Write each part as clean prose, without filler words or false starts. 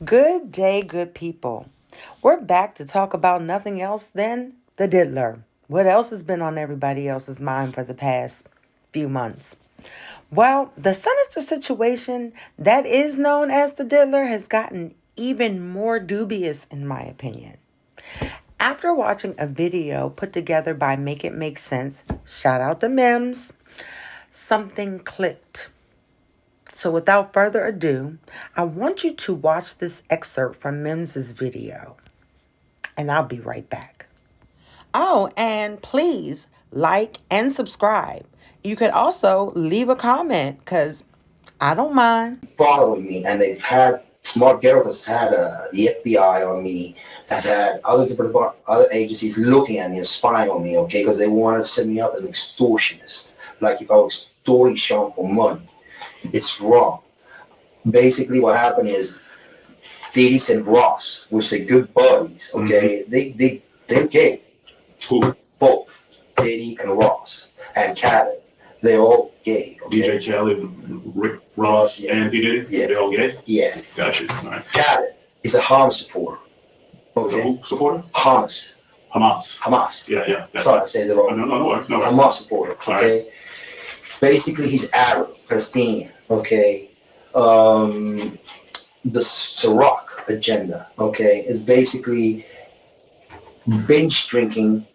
Good day, good people. We're back to talk about nothing else than the diddler. What else has been on everybody else's mind for the past few months? Well, the sinister situation that is known as the diddler has gotten even more dubious, in my opinion. After watching a video put together by Make It Make Sense, shout out to Mims, something clicked. So without further ado, I want you to watch this excerpt from Mims's video, and I'll be right back. Oh, and please like and subscribe. You could also leave a comment because I don't mind. Following me, and they've had Smart Ghetto has had the FBI on me, has had other agencies looking at me and spying on me, okay, because they want to set me up as an extortionist, like if I was extorting Sean for money. It's wrong. Basically, what happened is Diddy and Ross, which they're good buddies, okay, they're gay. Who? Both Diddy and Ross and Khaled. They're all gay. Okay? DJ Khaled, Rick Ross, Yeah. and P. Diddy? Yeah. They're all gay? Yeah. Gotcha. All right. Khaled is a Hamas supporter. Okay. Who supporter? Hamas. Hamas. Yeah. Sorry, I said it wrong. No. Hamas supporter. Okay. Basically, he's Arab, Palestinian. Okay. The Ciroc agenda. Okay, is basically binge drinking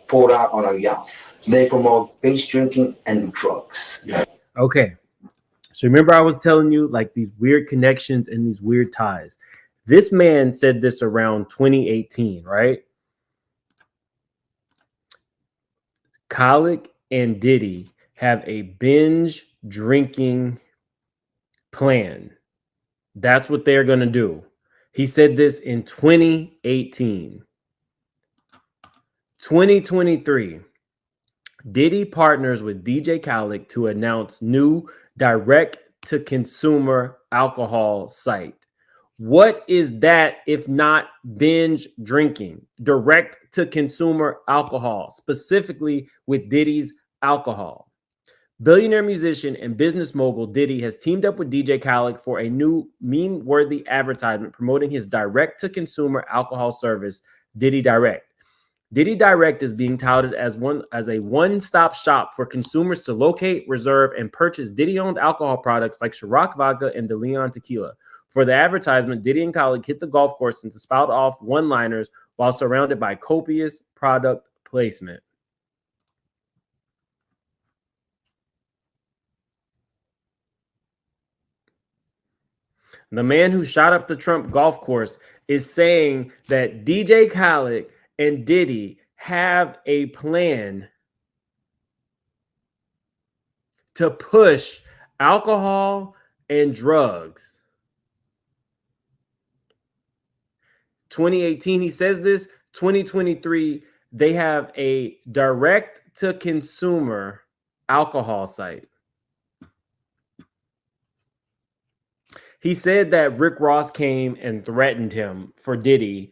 poured out on a yacht. They promote binge drinking and drugs. Okay. So remember I was telling you like these weird connections and these weird ties. This man said this around 2018, right? Khaled and Diddy have a binge drinking plan. That's what they're going to do. He said this in 2018. 2023. Diddy partners with DJ Khaled to announce new direct-to-consumer alcohol site. What is that if not binge drinking? Direct-to-consumer alcohol, specifically with Diddy's alcohol. Billionaire musician and business mogul Diddy has teamed up with DJ Khaled for a new meme-worthy advertisement promoting his direct-to-consumer alcohol service, Diddy Direct. Diddy Direct is being touted as a one-stop shop for consumers to locate, reserve, and purchase Diddy-owned alcohol products like Ciroc Vodka and De Leon Tequila. For the advertisement, Diddy and Khaled hit the golf course to spout off one-liners while surrounded by copious product placement. The man who shot up the Trump golf course is saying that DJ Khaled and Diddy have a plan to push alcohol and drugs. 2018, he says this. 2023, they have a direct-to-consumer alcohol site. He said that Rick Ross came and threatened him for Diddy.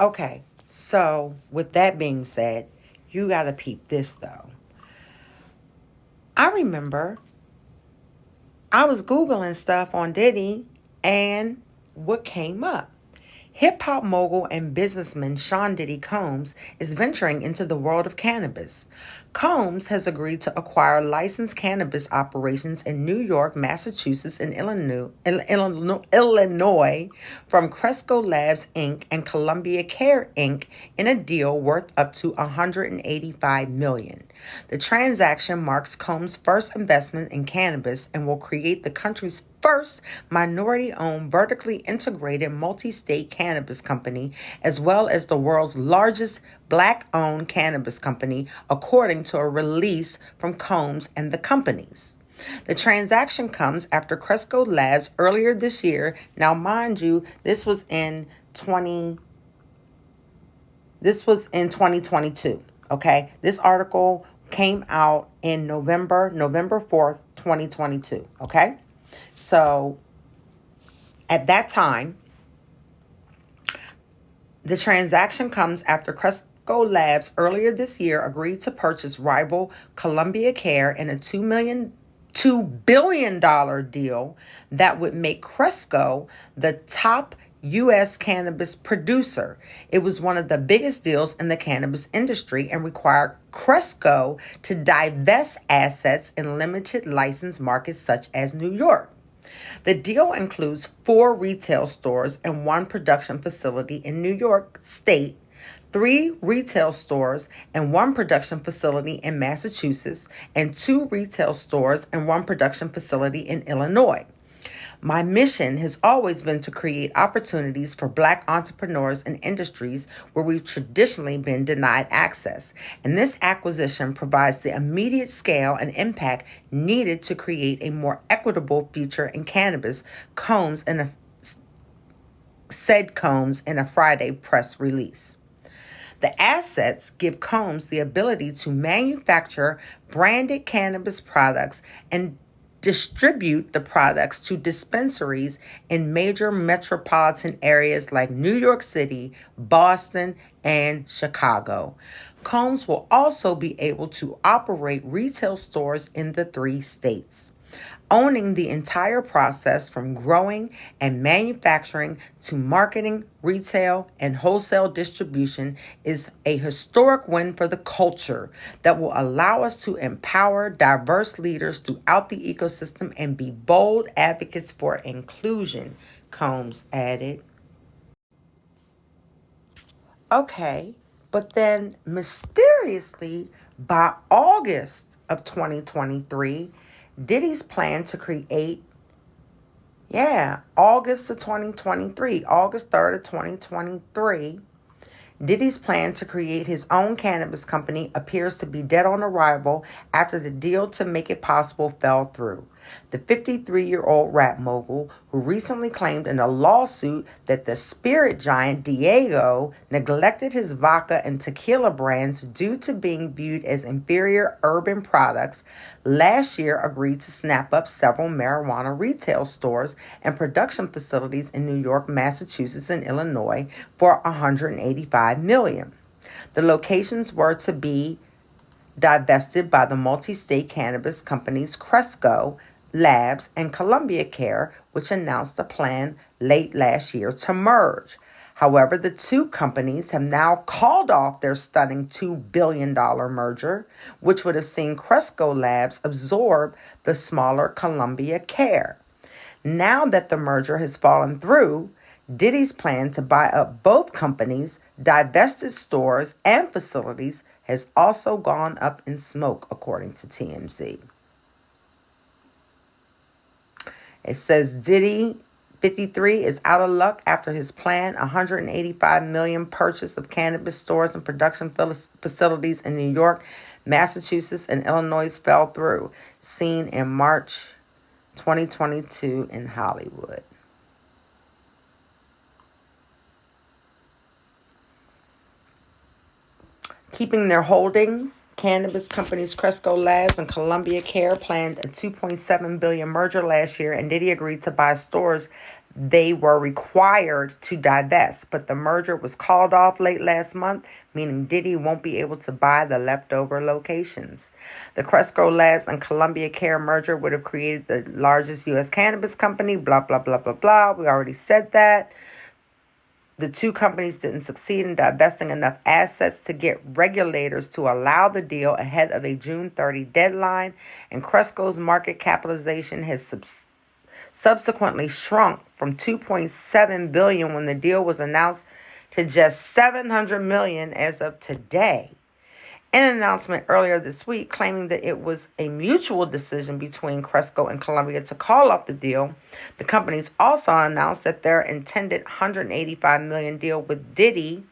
Okay, so with that being said, you gotta peep this though. I remember I was Googling stuff on Diddy, and what came up? Hip-hop mogul and businessman Sean Diddy Combs is venturing into the world of cannabis. Combs has agreed to acquire licensed cannabis operations in New York, Massachusetts, and Illinois from Cresco Labs Inc. and Columbia Care Inc. in a deal worth up to $185 million. The transaction marks Combs' first investment in cannabis and will create the country's first minority-owned, vertically integrated multi-state cannabis company, as well as the world's largest Black-owned cannabis company, according to a release from Combs and the companies. The transaction comes after Cresco Labs earlier this year. Now, mind you, this was in 2022. Okay, this article came out in November 4th, 2022. Okay. So at that time, the transaction comes after Cresco Labs earlier this year agreed to purchase rival Columbia Care in a $2 million $2 billion deal that would make Cresco the top U.S. cannabis producer. It was one of the biggest deals in the cannabis industry and required Cresco to divest assets in limited license markets such as New York. The deal includes 4 retail stores and 1 production facility in New York State, 3 retail stores and 1 production facility in Massachusetts, and 2 retail stores and 1 production facility in Illinois. My mission has always been to create opportunities for Black entrepreneurs in industries where we've traditionally been denied access. And this acquisition provides the immediate scale and impact needed to create a more equitable future in cannabis, said Combs in a Friday press release. The assets give Combs the ability to manufacture branded cannabis products and distribute the products to dispensaries in major metropolitan areas like New York City, Boston, and Chicago. Combs will also be able to operate retail stores in the 3 states. Owning the entire process from growing and manufacturing to marketing, retail, and wholesale distribution is a historic win for the culture that will allow us to empower diverse leaders throughout the ecosystem and be bold advocates for inclusion, Combs added. Okay, but then mysteriously, by August of 2023, Diddy's plan to create, August of 2023, August 3rd of 2023, Diddy's plan to create his own cannabis company appears to be dead on arrival after the deal to make it possible fell through. The 53-year-old rap mogul, who recently claimed in a lawsuit that the spirit giant Diego neglected his vodka and tequila brands due to being viewed as inferior urban products, last year agreed to snap up several marijuana retail stores and production facilities in New York, Massachusetts, and Illinois for $185 million. The locations were to be divested by the multi-state cannabis companies Cresco Labs and Columbia Care, which announced a plan late last year to merge. However, the 2 companies have now called off their stunning $2 billion merger, which would have seen Cresco Labs absorb the smaller Columbia Care. Now that the merger has fallen through, Diddy's plan to buy up both companies, divested stores, and facilities has also gone up in smoke, according to TMZ. It says Diddy, 53, is out of luck after his planned $185 million purchase of cannabis stores and production facilities in New York, Massachusetts, and Illinois fell through, seen in March 2022 in Hollywood. Keeping their holdings, cannabis companies Cresco Labs and Columbia Care planned a $2.7 billion merger last year, and Diddy agreed to buy stores they were required to divest. But the merger was called off late last month, meaning Diddy won't be able to buy the leftover locations. The Cresco Labs and Columbia Care merger would have created the largest U.S. cannabis company, blah, blah, blah, blah, blah. We already said that. The 2 companies didn't succeed in divesting enough assets to get regulators to allow the deal ahead of a June 30 deadline, and Cresco's market capitalization has subsequently shrunk from $2.7 billion when the deal was announced to just $700 million as of today. In an announcement earlier this week claiming that it was a mutual decision between Cresco and Columbia to call off the deal, the companies also announced that their intended $185 million deal with Diddy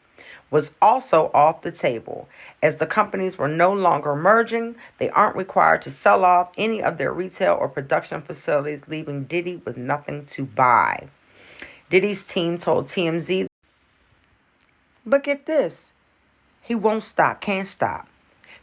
was also off the table. As the companies were no longer merging, they aren't required to sell off any of their retail or production facilities, leaving Diddy with nothing to buy. Diddy's team told TMZ, but get this, he won't stop, can't stop.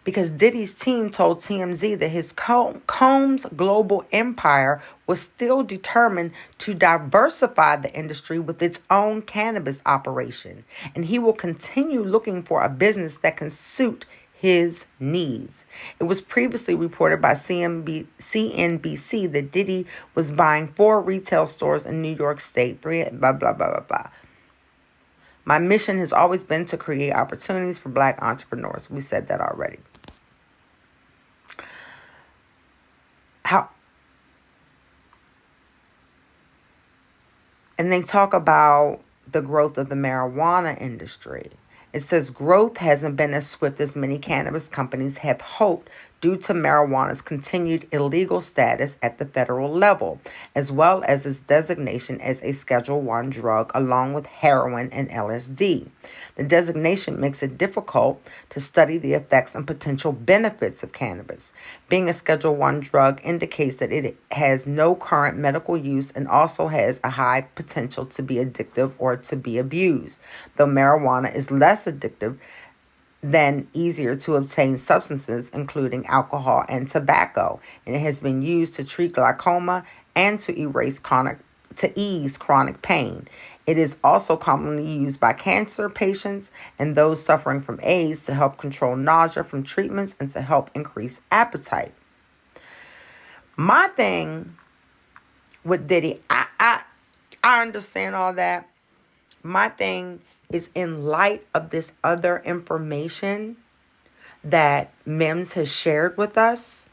Because Diddy's team told TMZ that his Combs global empire was still determined to diversify the industry with its own cannabis operation. And he will continue looking for a business that can suit his knees. It was previously reported by CNBC that Diddy was buying 4 retail stores in New York State, 3 blah, blah, blah, blah, blah. My mission has always been to create opportunities for black entrepreneurs. We said that already. And they talk about the growth of the marijuana industry. It says growth hasn't been as swift as many cannabis companies have hoped due to marijuana's continued illegal status at the federal level, as well as its designation as a Schedule I drug along with heroin and LSD. The designation makes it difficult to study the effects and potential benefits of cannabis. Being a Schedule I drug indicates that it has no current medical use and also has a high potential to be addictive or to be abused. Though marijuana is less addictive than easier to obtain substances, including alcohol and tobacco, and it has been used to treat glaucoma and to ease chronic pain. It is also commonly used by cancer patients and those suffering from AIDS to help control nausea from treatments and to help increase appetite. My thing with Diddy, I understand all that. My thing is, in light of this other information that Mims has shared with us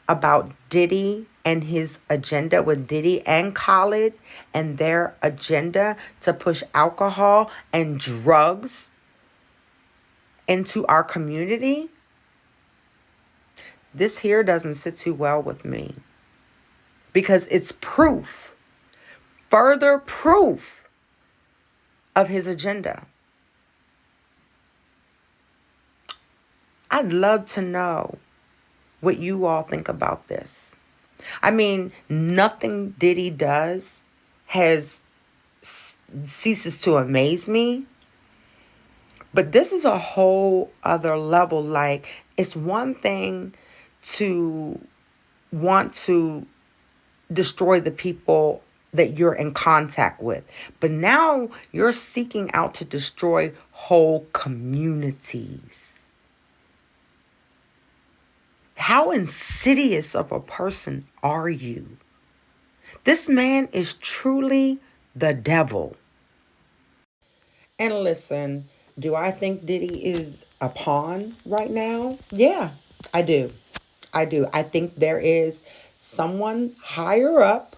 about Diddy and his agenda with Diddy and Khaled and their agenda to push alcohol and drugs into our community, this here doesn't sit too well with me, because it's proof, further proof of his agenda. I'd love to know what you all think about this. I mean, nothing Diddy does ceases to amaze me. But this is a whole other level. Like, it's one thing to want to destroy the people that you're in contact with, but now you're seeking out to destroy whole communities. How insidious of a person are you? This man is truly the devil. And listen, do I think Diddy is a pawn right now? Yeah, I do. I think there is someone higher up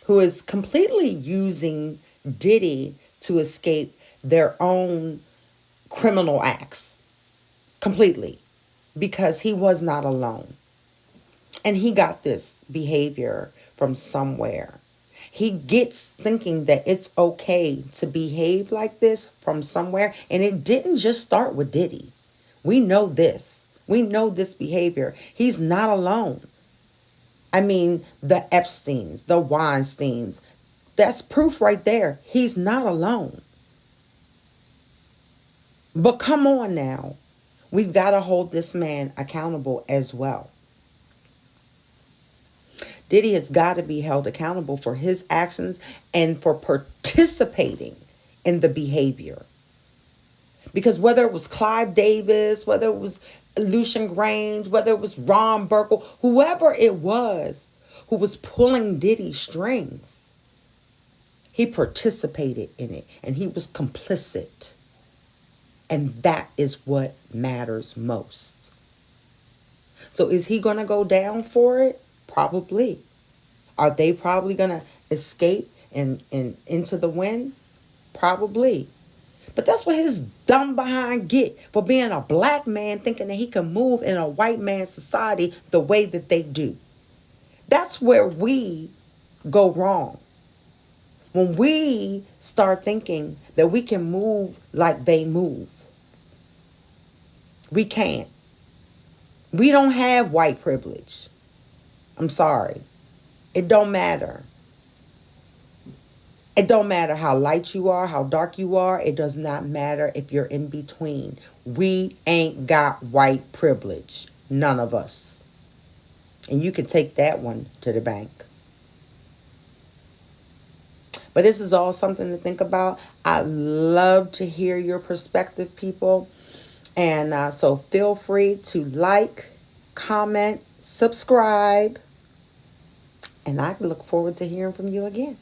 who is completely using Diddy to escape their own criminal acts. Completely. Because he was not alone. And he got this behavior from somewhere. He gets thinking that it's okay to behave like this from somewhere. And it didn't just start with Diddy. We know this. We know this behavior. He's not alone. I mean, the Epsteins, the Weinsteins, that's proof right there. He's not alone. But come on now. We've got to hold this man accountable as well. Diddy has got to be held accountable for his actions and for participating in the behavior. Because whether it was Clive Davis, whether it was Lucian Grainge, whether it was Ron Burkle, whoever it was who was pulling Diddy's strings, he participated in it and he was complicit. And that is what matters most. So is he going to go down for it? Probably. Are they probably going to escape and into the wind? Probably. But that's what his dumb behind get for being a black man thinking that he can move in a white man's society the way that they do. That's where we go wrong. When we start thinking that we can move like they move. We can't. We don't have white privilege. I'm sorry. It don't matter. It don't matter how light you are, how dark you are. It does not matter if you're in between. We ain't got white privilege. None of us. And you can take that one to the bank. But this is all something to think about. I love to hear your perspective, people. And so feel free to like, comment, subscribe. And I look forward to hearing from you again.